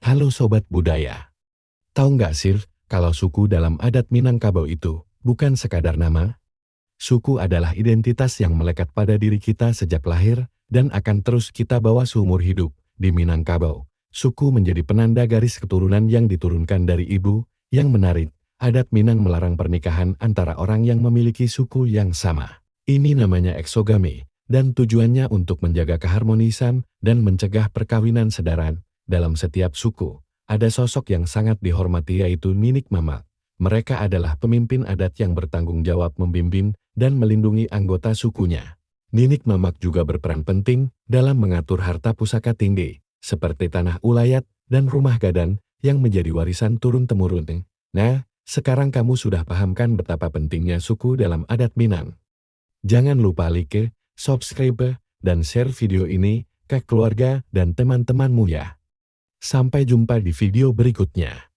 Halo Sobat Budaya. Tahu nggak sih, kalau suku dalam adat Minangkabau itu bukan sekadar nama? Suku adalah identitas yang melekat pada diri kita sejak lahir dan akan terus kita bawa seumur hidup. Di Minangkabau, suku menjadi penanda garis keturunan yang diturunkan dari ibu. Yang menarik, adat Minang melarang pernikahan antara orang yang memiliki suku yang sama. Ini namanya eksogami, dan tujuannya untuk menjaga keharmonisan dan mencegah perkawinan sedaran. Dalam setiap suku, ada sosok yang sangat dihormati yaitu Ninik Mamak. Mereka adalah pemimpin adat yang bertanggung jawab membimbing dan melindungi anggota sukunya. Ninik Mamak juga berperan penting dalam mengatur harta pusaka tinggi, seperti tanah ulayat dan rumah gadan yang menjadi warisan turun-temurun. Nah, sekarang kamu sudah paham kan betapa pentingnya suku dalam adat Minang? Jangan lupa like, subscribe, dan share video ini ke keluarga dan teman-temanmu ya. Sampai jumpa di video berikutnya.